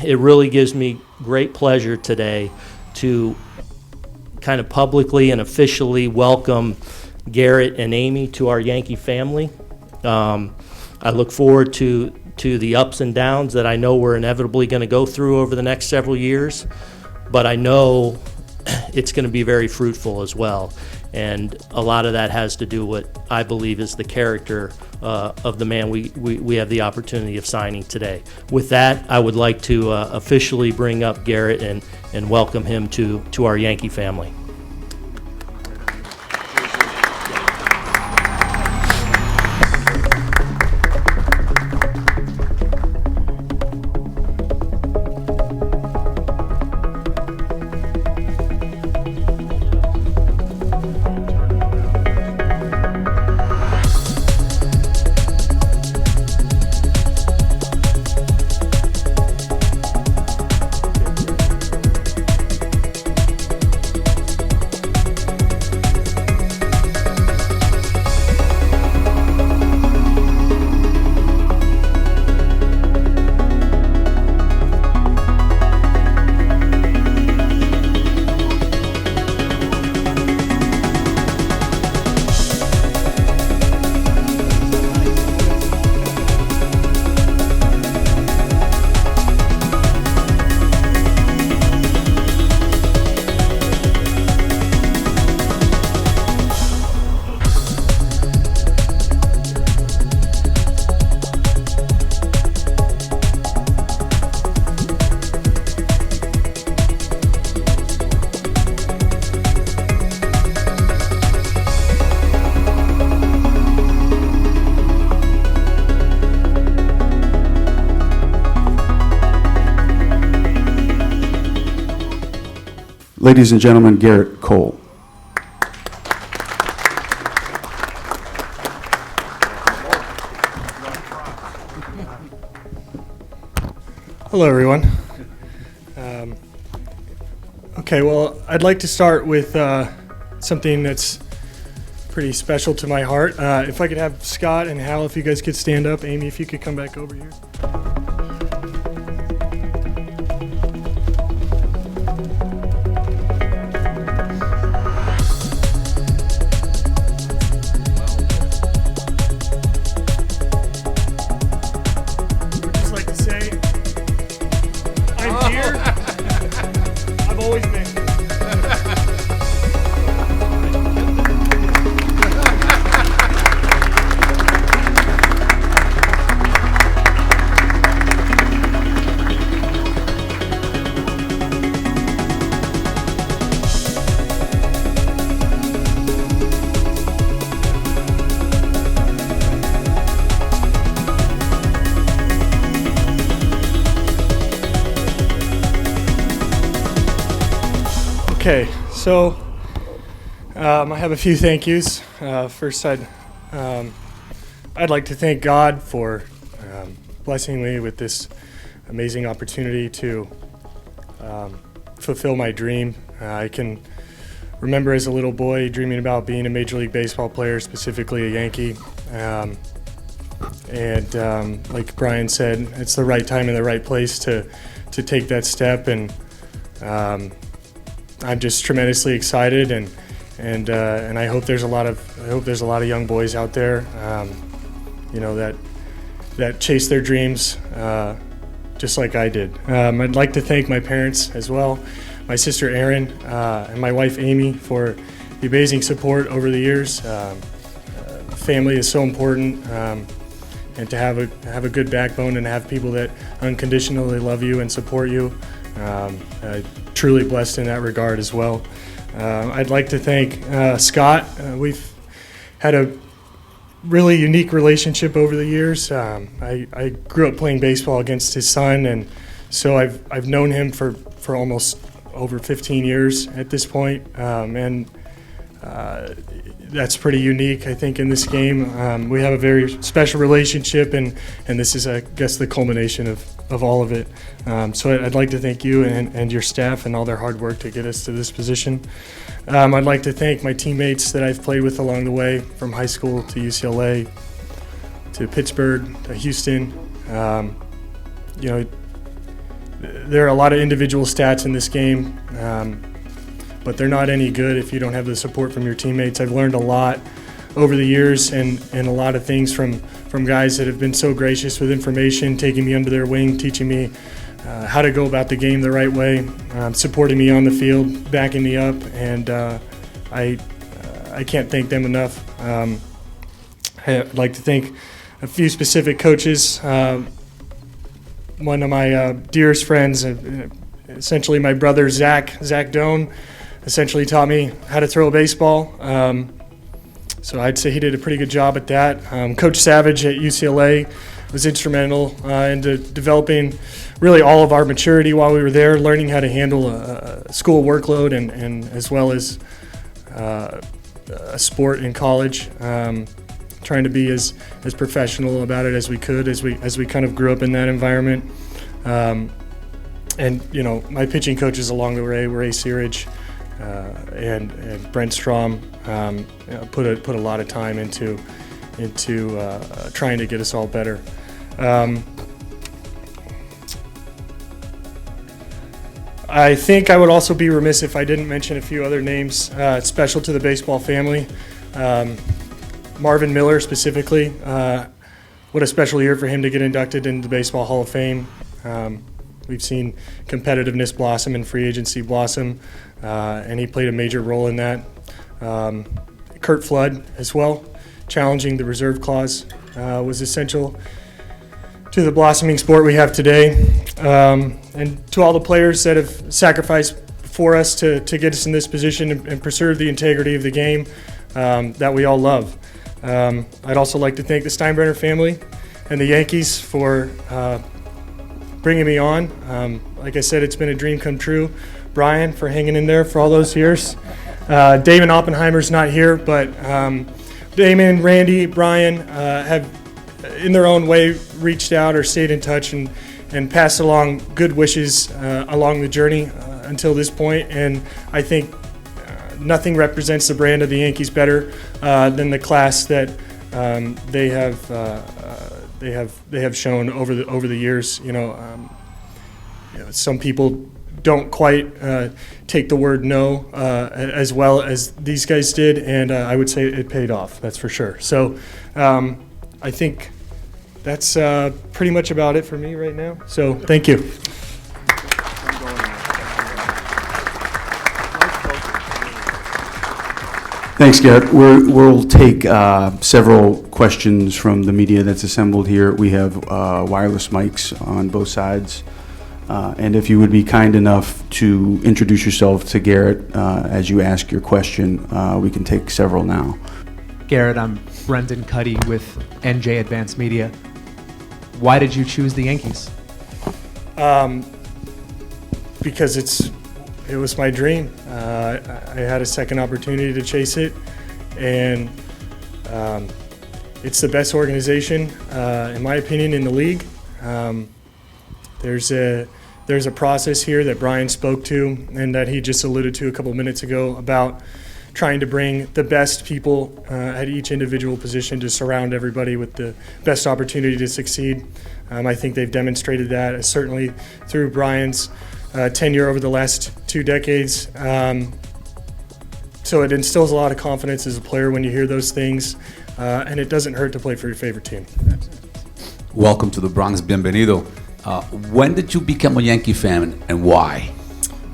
it really gives me great pleasure today to kind of publicly and officially welcome Gerrit and Amy to our Yankee family. I look forward to the ups and downs that I know we're inevitably going to go through over the next several years, but I know it's going to be very fruitful as well. And a lot of that has to do with what I believe is the character of the man we have the opportunity of signing today. With that, I would like to officially bring up Gerrit and welcome him to our Yankee family. Ladies and gentlemen, Gerrit Cole. Hello, everyone. Okay, well, I'd like to start with something that's pretty special to my heart. If I could have Scott and Hal, if you guys could stand up. Amy, if you could come back over here. Okay, so I have a few thank yous. First, I'd like to thank God for blessing me with this amazing opportunity to fulfill my dream. I can remember as a little boy dreaming about being a Major League Baseball player, specifically a Yankee. Like Brian said, it's the right time and the right place to take that step, and I'm just tremendously excited, and I hope there's a lot of young boys out there, that chase their dreams just like I did. I'd like to thank my parents as well, my sister Erin and my wife Amy, for the amazing support over the years. Family is so important, and to have a good backbone and have people that unconditionally love you and support you. Truly blessed in that regard as well. I'd like to thank Scott. We've had a really unique relationship over the years. I grew up playing baseball against his son, and so I've known him for almost over 15 years at this point, and that's pretty unique, I think, in this game. We have a very special relationship, and this is, I guess, the culmination of all of it. So I'd like to thank you and your staff and all their hard work to get us to this position. I'd like to thank my teammates that I've played with along the way, from high school to UCLA to Pittsburgh to Houston. there are a lot of individual stats in this game, but they're not any good if you don't have the support from your teammates. I've learned a lot over the years and a lot of things from guys that have been so gracious with information, taking me under their wing, teaching me how to go about the game the right way, supporting me on the field, backing me up, and I can't thank them enough. I'd like to thank a few specific coaches. One of my dearest friends, essentially my brother Zach Doan, essentially taught me how to throw a baseball. So I'd say he did a pretty good job at that. Coach Savage at UCLA was instrumental into developing really all of our maturity while we were there, learning how to handle a school workload and as well as a sport in college. Trying to be as professional about it as we could as we kind of grew up in that environment. And you know, my pitching coaches along the way, Ray Searage and Brent Strom, put a lot of time into trying to get us all better. I think I would also be remiss if I didn't mention a few other names special to the baseball family. Marvin Miller specifically, what a special year for him to get inducted into the Baseball Hall of Fame. We've seen competitiveness blossom and free agency blossom, and he played a major role in that. Curt Flood as well, challenging the reserve clause, was essential to the blossoming sport we have today. And to all the players that have sacrificed for us to get us in this position and preserve the integrity of the game that we all love. I'd also like to thank the Steinbrenner family and the Yankees for bringing me on. Like I said, it's been a dream come true. Brian for hanging in there for all those years. Damon Oppenheimer's not here, but Damon, Randy, Brian have in their own way reached out or stayed in touch and passed along good wishes along the journey until this point. And I think nothing represents the brand of the Yankees better than the class that they have shown over the years. You know, some people don't quite take the word no as well as these guys did, and I would say it paid off. That's for sure. So I think that's pretty much about it for me right now. So thank you. Thanks, Gerrit. We'll take several questions from the media that's assembled here. We have wireless mics on both sides. And if you would be kind enough to introduce yourself to Gerrit as you ask your question, we can take several now. Gerrit, I'm Brendan Cuddy with NJ Advanced Media. Why did you choose the Yankees? Because it was my dream. I had a second opportunity to chase it, and it's the best organization, in my opinion, in the league. There's a process here that Brian spoke to and that he just alluded to a couple minutes ago about trying to bring the best people at each individual position to surround everybody with the best opportunity to succeed. I think they've demonstrated that, certainly through Brian's tenure over the last 2 decades. So it instills a lot of confidence as a player when you hear those things, and it doesn't hurt to play for your favorite team. Welcome to the Bronx. Bienvenido. When did you become a Yankee fan and why?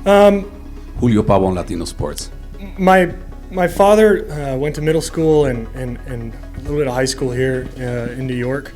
Julio Pavón, Latino Sports. My father went to middle school and a little bit of high school here in New York.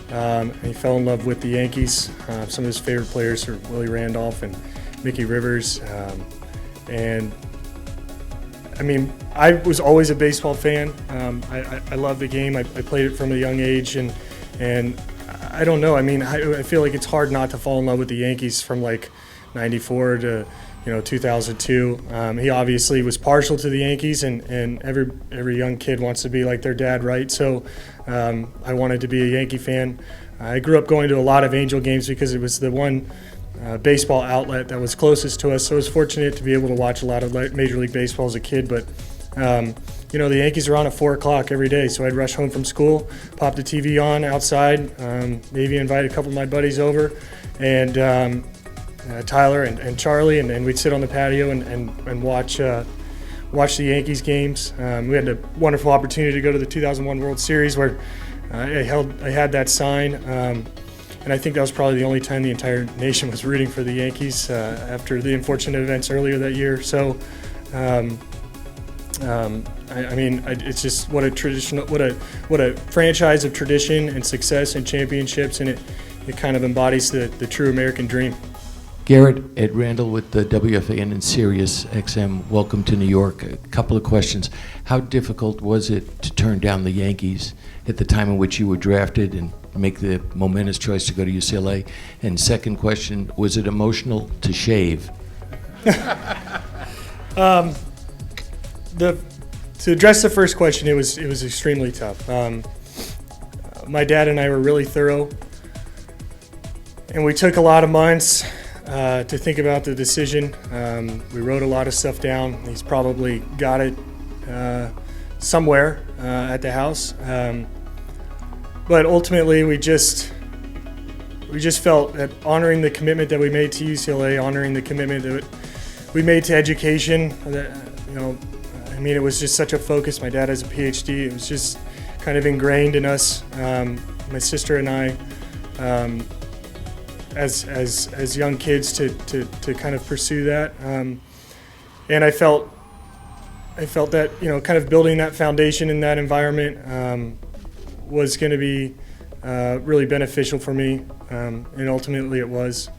And he fell in love with the Yankees. Some of his favorite players are Willie Randolph and Mickey Rivers. And I mean, I was always a baseball fan. I love the game. I played it from a young age, and I don't know. I mean, I feel like it's hard not to fall in love with the Yankees from like '94 to 2002. He obviously was partial to the Yankees, and every young kid wants to be like their dad, right? So I wanted to be a Yankee fan. I grew up going to a lot of Angel games because it was the one baseball outlet that was closest to us. So I was fortunate to be able to watch a lot of Major League Baseball as a kid. But the Yankees are on at 4 o'clock every day, so I'd rush home from school, pop the TV on outside, maybe invite a couple of my buddies over, and Tyler and Charlie, and we'd sit on the patio and watch the Yankees games. We had a wonderful opportunity to go to the 2001 World Series where I had that sign, and I think that was probably the only time the entire nation was rooting for the Yankees after the unfortunate events earlier that year. So, it's just what a franchise of tradition and success and championships, and it kind of embodies the true American dream. Gerrit, Ed Randall with the WFAN and Sirius XM. Welcome to New York. A couple of questions. How difficult was it to turn down the Yankees at the time in which you were drafted and make the momentous choice to go to UCLA? And second question, was it emotional to shave? To address the first question, it was extremely tough. My dad and I were really thorough, and we took a lot of months to think about the decision. We wrote a lot of stuff down. He's probably got it somewhere at the house. But ultimately, we just felt that honoring the commitment that we made to UCLA, honoring the commitment that we made to education, that, it was just such a focus. My dad has a PhD. It was just kind of ingrained in us. My sister and I, as young kids, to kind of pursue that. And I felt that kind of building that foundation in that environment was going to be really beneficial for me, and ultimately it was.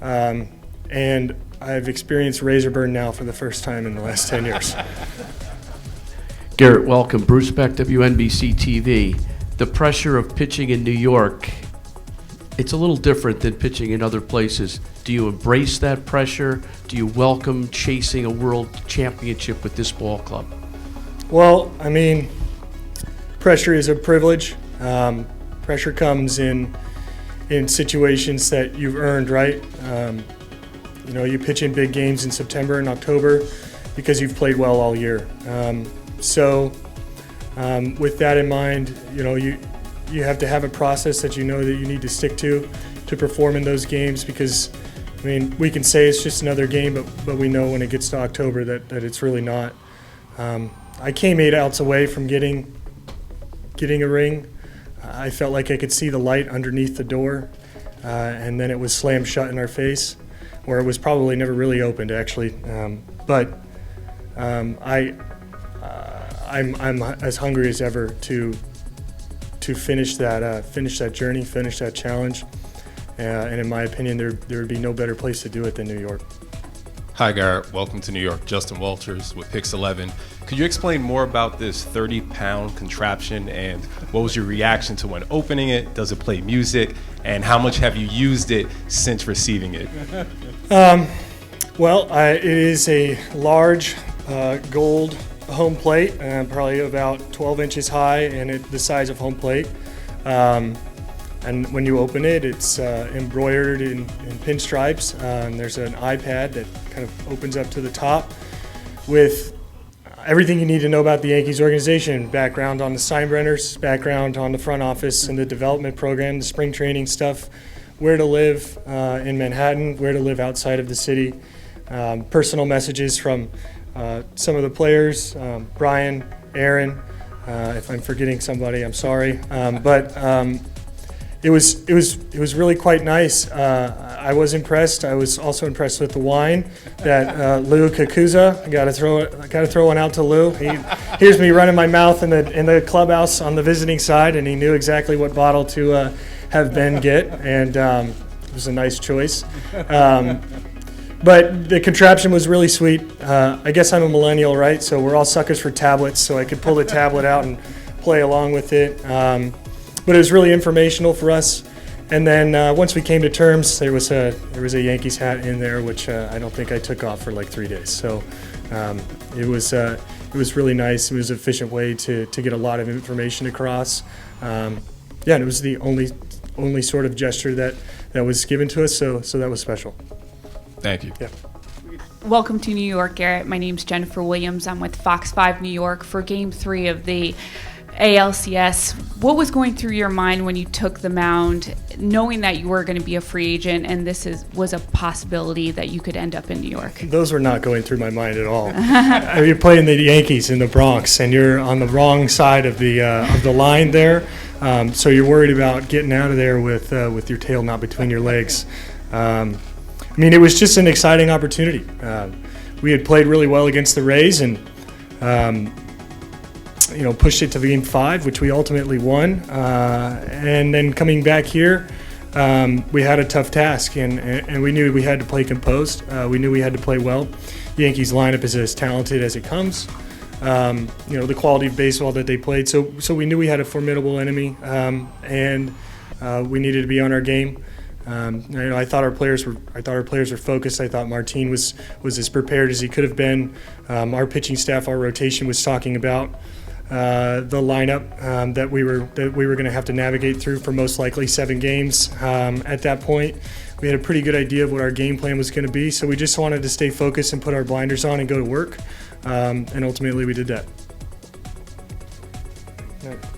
And I've experienced razor burn now for the first time in the last 10 years. Gerrit, welcome. Bruce Beck, WNBC TV. The pressure of pitching in New York, it's a little different than pitching in other places. Do you embrace that pressure? Do you welcome chasing a world championship with this ball club? Well, pressure is a privilege. Pressure comes in situations that you've earned, right? You pitch in big games in September and October because you've played well all year. With that in mind, you have to have a process that you know that you need to stick to perform in those games, because we can say it's just another game, but we know when it gets to October that it's really not. I came 8 outs away from getting a ring. I felt like I could see the light underneath the door, and then it was slammed shut in our face, where it was probably never really opened, actually. I'm as hungry as ever to finish that journey, finish that challenge, and in my opinion, there would be no better place to do it than New York. Hi, Gerrit. Welcome to New York. Justin Walters with Pix 11. Could you explain more about this 30-pound contraption, and what was your reaction to when opening it? Does it play music? And how much have you used it since receiving it? It is a large gold home plate, probably about 12 inches high and the size of home plate. And when you open it, it's embroidered in pinstripes. And there's an iPad that kind of opens up to the top with everything you need to know about the Yankees organization, background on the Steinbrenners, background on the front office and the development program, the spring training stuff, where to live in Manhattan, where to live outside of the city, personal messages from some of the players, Brian, Aaron. If I'm forgetting somebody, I'm sorry. It was really quite nice. I was impressed. I was also impressed with the wine that Lou Kakuza. I got to throw one out to Lou. He hears me running my mouth in the clubhouse on the visiting side, and he knew exactly what bottle to have Ben get, and it was a nice choice. But the contraption was really sweet. I guess I'm a millennial, right? So we're all suckers for tablets, so I could pull the tablet out and play along with it. But it was really informational for us. And then once we came to terms, there was a Yankees hat in there, which I don't think I took off for like 3 days. So it was really nice. It was an efficient way to get a lot of information across. And it was the only sort of gesture that was given to us. So that was special. Thank you. Yeah. Welcome to New York, Gerrit. My name's Jennifer Williams. I'm with Fox 5 New York for Game 3 of the ALCS. What was going through your mind when you took the mound, knowing that you were going to be a free agent and this was a possibility that you could end up in New York? Those were not going through my mind at all. You're playing the Yankees in the Bronx, and you're on the wrong side of the line there, so you're worried about getting out of there with your tail not between your legs. I mean, it was just an exciting opportunity. We had played really well against the Reyes, and pushed it to Game 5, which we ultimately won. And then coming back here, we had a tough task, and we knew we had to play composed. We knew we had to play well. The Yankees lineup is as talented as it comes. The quality of baseball that they played. So we knew we had a formidable enemy, and we needed to be on our game. I thought our players were focused. I thought Martin was as prepared as he could have been. Our pitching staff, our rotation was talking about the lineup that we were going to have to navigate through for most likely 7 games. At that point, we had a pretty good idea of what our game plan was going to be. So we just wanted to stay focused and put our blinders on and go to work. And ultimately, we did that.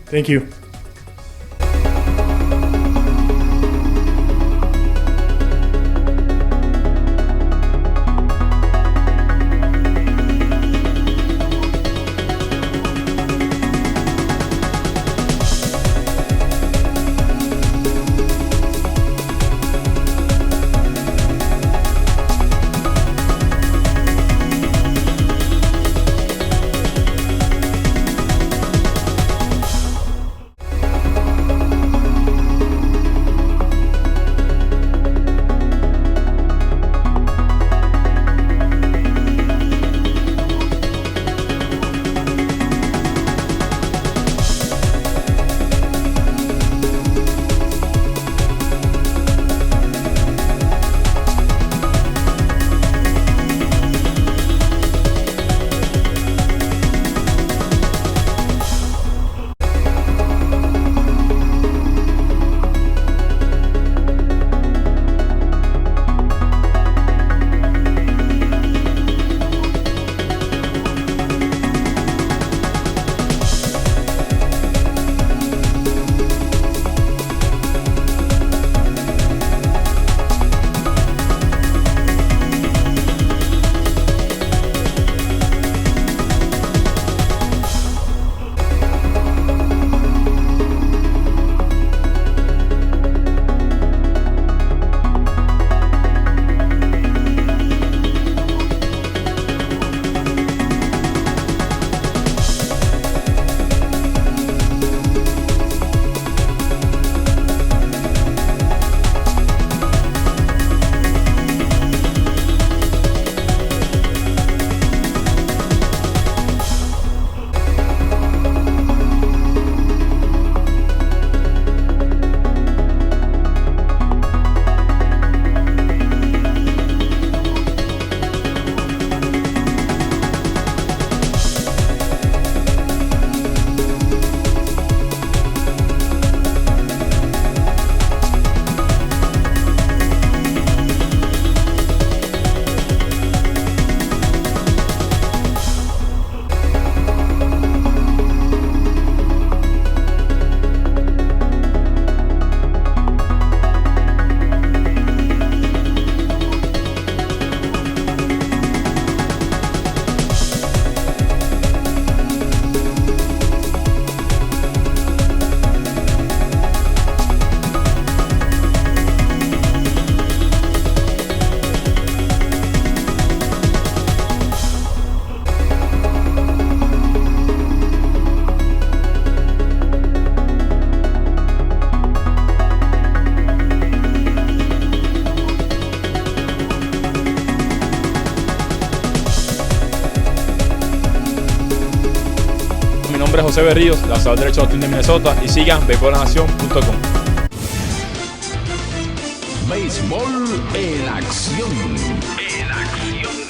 Thank you. nombre es José Berríos, lanzador derecho de los Twins de Minnesota, y sigan béisbolanación.com. Béisbol en acción. En acción.